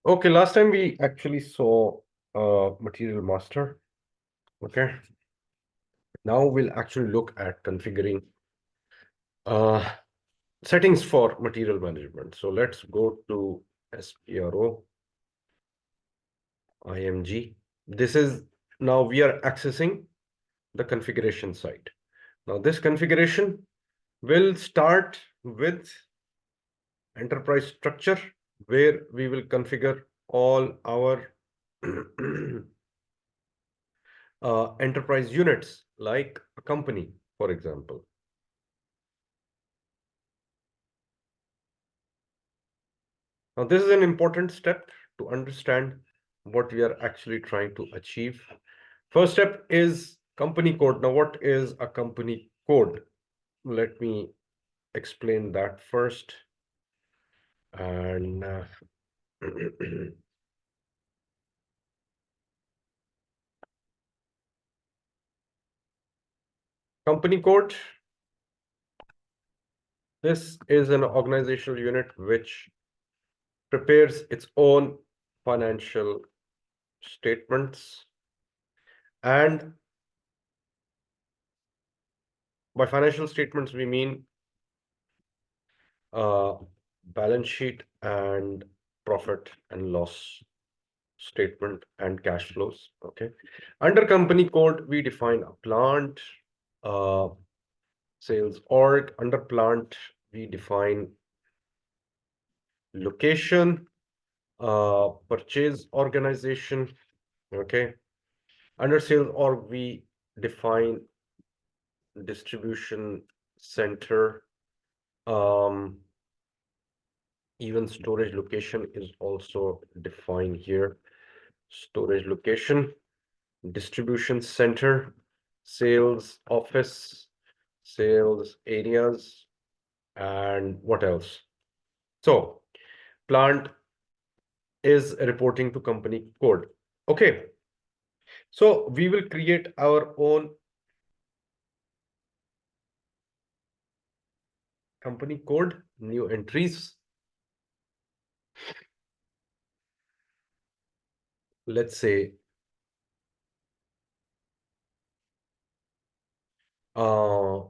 Okay, last time we actually saw material master. Okay, now we'll actually look at configuring uh, settings for material management. So let's go to SPRO IMG. This is now we are accessing the configuration site. Now this configuration will start with enterprise structure, where we will configure all our enterprise units, like a company, for example. Now, this is an important step to understand what we are actually trying to achieve. First step is company code. Now, what is a company code? Let me explain that first. And company code, this is an organizational unit which prepares its own financial statements. And by financial statements, we mean uh, balance sheet and profit and loss statement and cash flows. Okay. Under company code, we define a plant, uh, sales org. Under plant, we define location, purchase organization. Okay. Under sales org, we define distribution center. Um, Even storage location is also defined here. Storage location, distribution center, sales office, sales areas, and what else? So, plant is reporting to company code. Okay, so we will create our own company code, new entries. Let's say uh,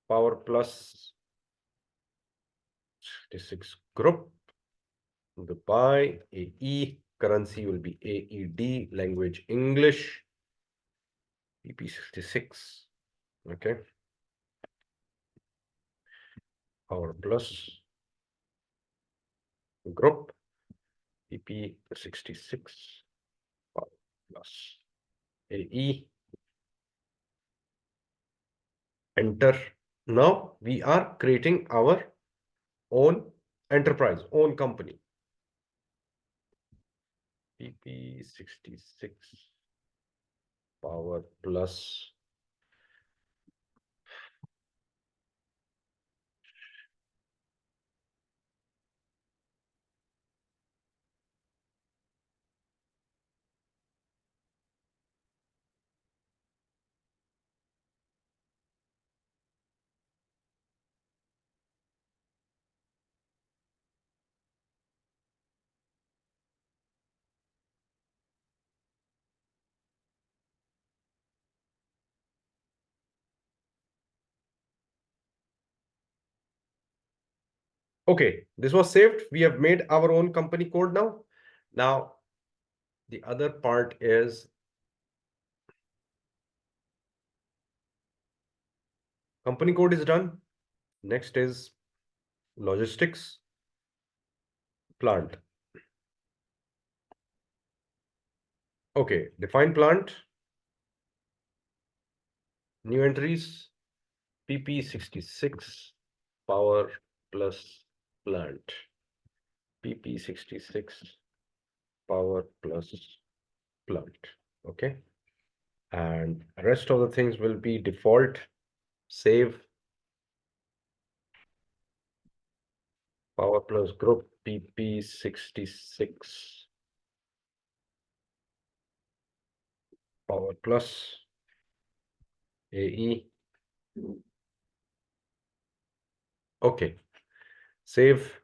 Power Plus 66 group, the buy AE, currency will be AED, language English, PP66. Okay, Power Plus group, PP66, Power Plus AE, enter. Now we are creating our own enterprise, own company. PP66 Power Plus. Okay, this was saved. We have made our own company code now. Now, the other part is company code is done. Next is logistics plant. Okay, define plant, new entries, PP66 Power Plus plant, PP66 Power Plus plant. Okay, and rest of the things will be default. Save Power Plus group PP66 power plus AE. Okay, save.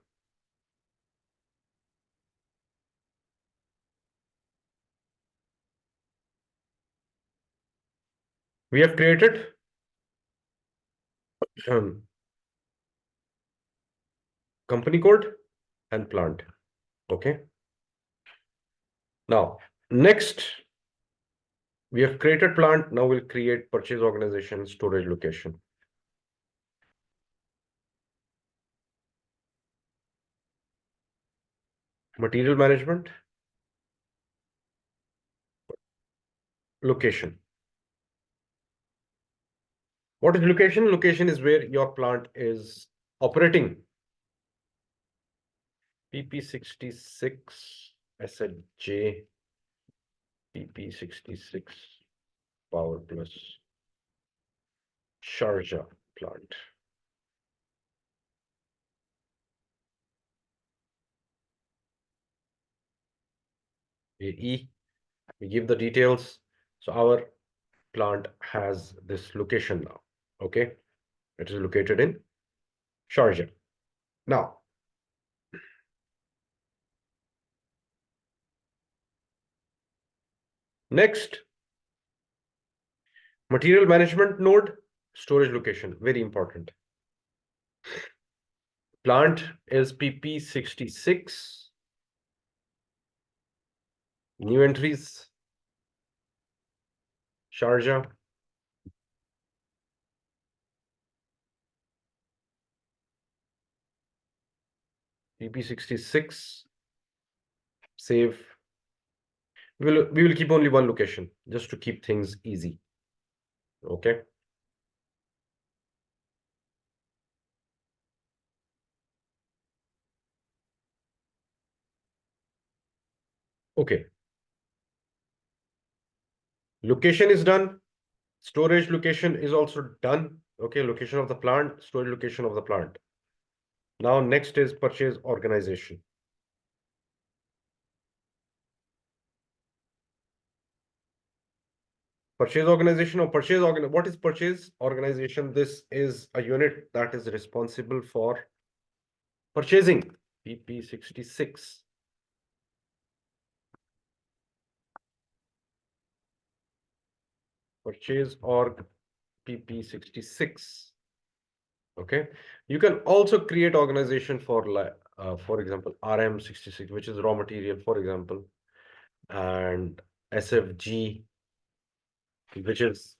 We have created company code and plant. Okay. Now, next, we have created plant. Now we'll create purchase organization, storage location. Material management, location. What is location? Location is where your plant is operating. PP66 SHJ PP66 power plus Sharjah plant. AE, we give the details. So our plant has this location now. Okay, it is located in Sharjah. Now, next, material management node, storage location, very important. Plant is PP66. New entries, Sharjah. PP66. Save. We will keep only one location just to keep things easy. Okay. Okay. Location is done. Storage location is also done. Okay. Location of the plant, storage location of the plant. Now, next is purchase organization. Purchase organization or purchase organ. What is purchase organization? This is a unit that is responsible for purchasing. PP66. Purchase org PP66. Okay, you can also create organization for example, RM66, which is raw material, for example, and SFG, which is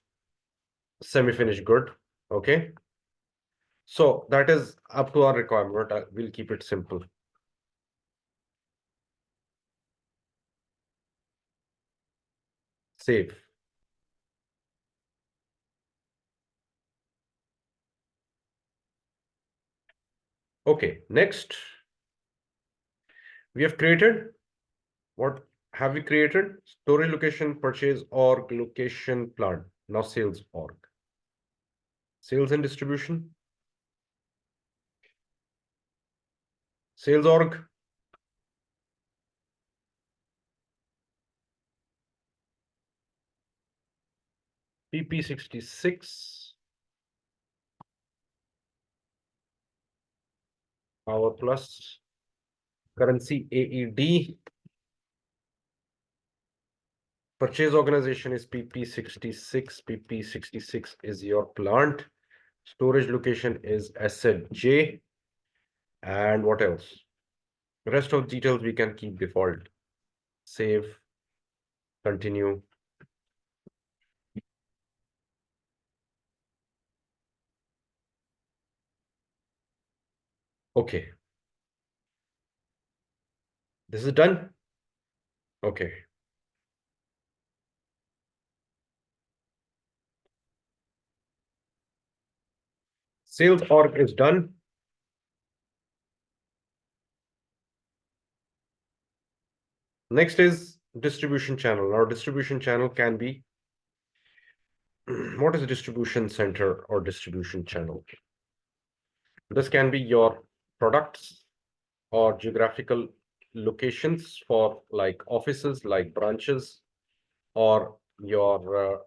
semi-finished good. Okay, so that is up to our requirement. We'll keep it simple. Save. Okay, next we have created, what have we created? Storage location, purchase org, location, plant. Now sales org. Sales and distribution. Sales org. PP66. Power plus currency AED. Purchase organization is PP66. PP66 is your plant. Storage location is SHJ. And what else? The rest of details we can keep default. Save. Continue. Okay. This is done. Okay. Sales org is done. Next is distribution channel. Our distribution channel can be what is a distribution center or distribution channel? This can be your products or geographical locations for like offices, like branches, or your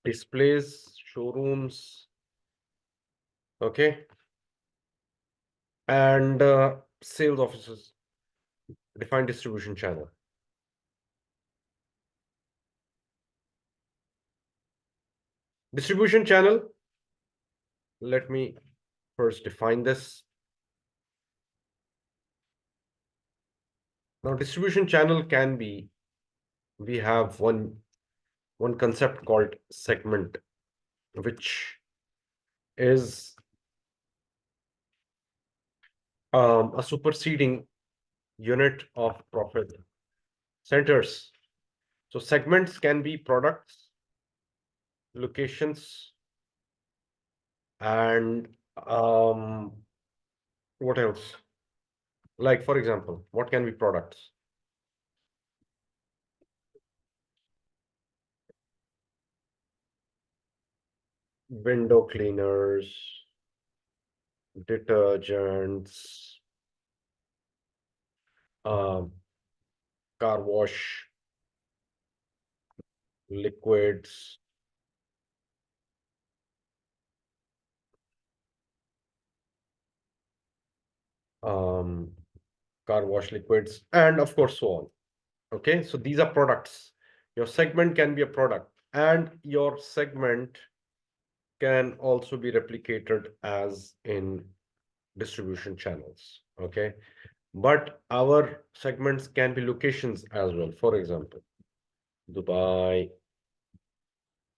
displays, showrooms, okay, and sales offices, define distribution channel. Distribution channel, let me first define this. Now, distribution channel can be, we have one concept called segment, which is a superseding unit of profit centers. So segments can be products, locations, and what else? Like, for example, what can be products? Window cleaners, detergents, um, car wash, liquids, um, car wash liquids, and of course, so on. Okay, so these are products. Your segment can be a product, and your segment can also be replicated as in distribution channels. Okay, but our segments can be locations as well. For example, Dubai,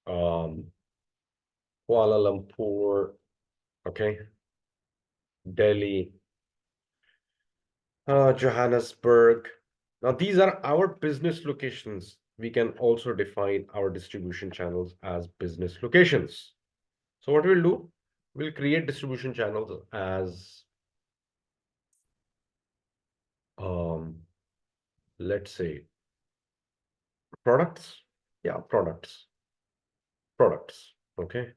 um, Kuala Lumpur, okay, Delhi, Johannesburg. Now, these are our business locations. We can also define our distribution channels as business locations. So what we'll do, we'll create distribution channels as, um, let's say, products. Yeah, products. Okay.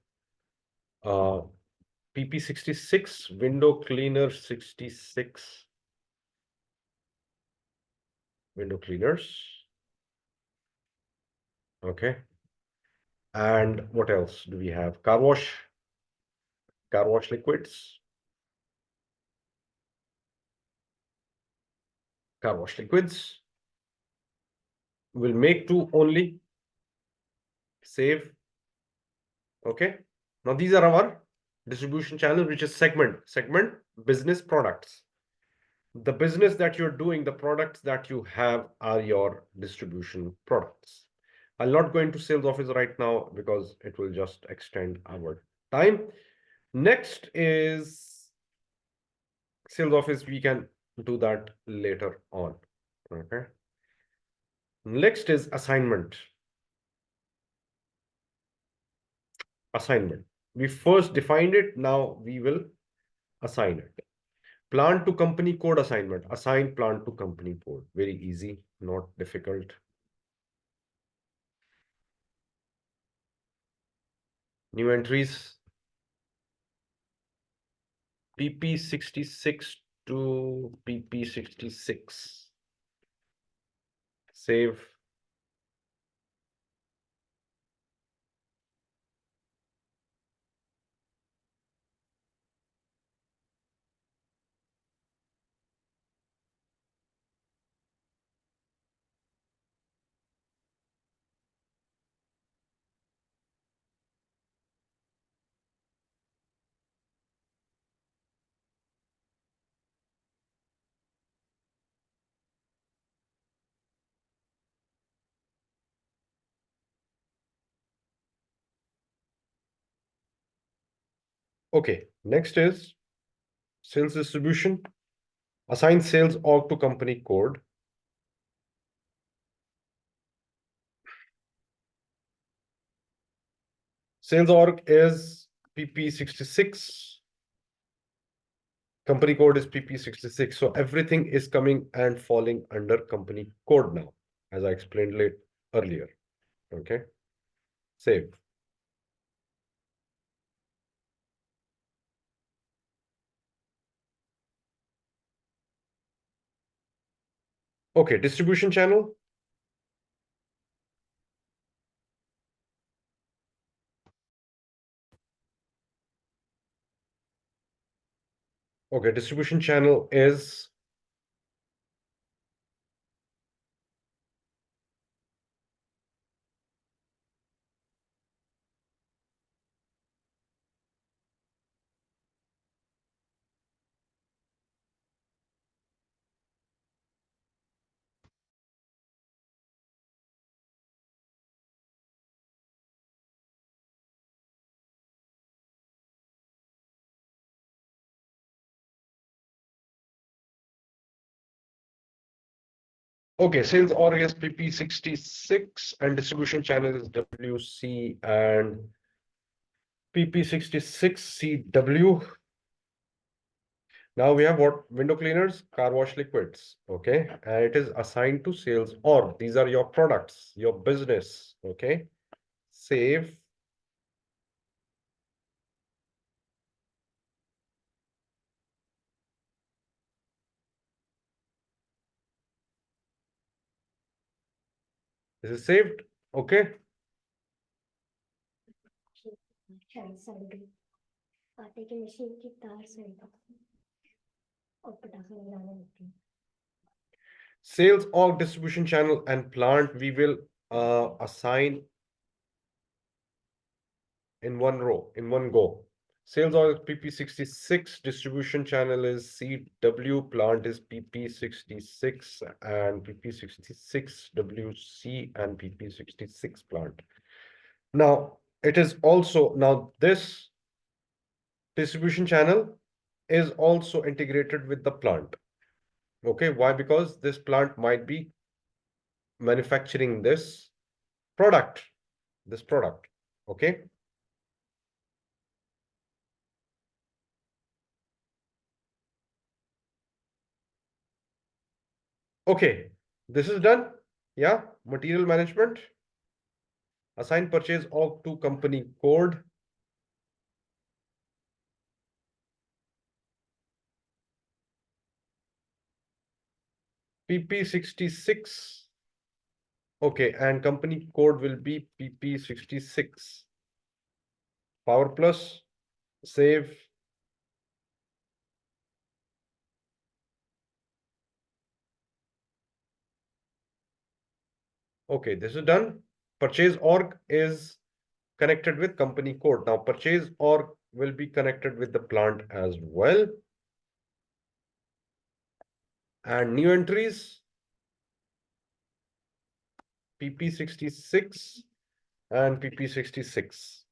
Uh, PP66, window cleaner 66, window cleaners. Okay. And what else do we have? Car wash liquids, car wash liquids. We'll make two only, save. Okay. Now these are our distribution channel, which is segment business products. The business that you're doing, the products that you have are your distribution products. I'll not go into sales office right now because it will just extend our time. Next is sales office. We can do that later on. Okay. Next is assignment. Assignment. We first defined it. Now we will assign it. Plant to company code assignment. Assign plant to company code. Very easy, not difficult. New entries. PP66 to PP66. Save. Okay, next is sales distribution. Assign sales org to company code. Sales org is PP66. Company code is PP66. So everything is coming and falling under company code now, as I explained late earlier. Okay, save. Okay, distribution channel. Okay, distribution channel is okay, sales org is PP66 and distribution channel is WC and PP66CW. Now we have what? Window cleaners, car wash liquids. Okay. And it is assigned to sales org. These are your products, your business. Okay. Save. This is saved. Okay. Sales org, distribution channel and plant we will assign in one row, in one go. Sales org is PP66, distribution channel is CW, plant is PP66 and PP66WC and PP66 plant. Now, it is also, now this distribution channel is also integrated with the plant. Okay, why? Because this plant might be manufacturing this product, okay? Okay, this is done. Yeah, material management, assign purchase org to company code. PP66. Okay, and company code will be PP66. Power plus, save. Okay, this is done. Purchase org is connected with company code. Now, purchase org will be connected with the plant as well. And new entries, PP66 and PP66.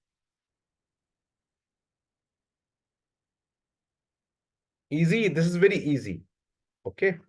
Easy, this is very easy. Okay.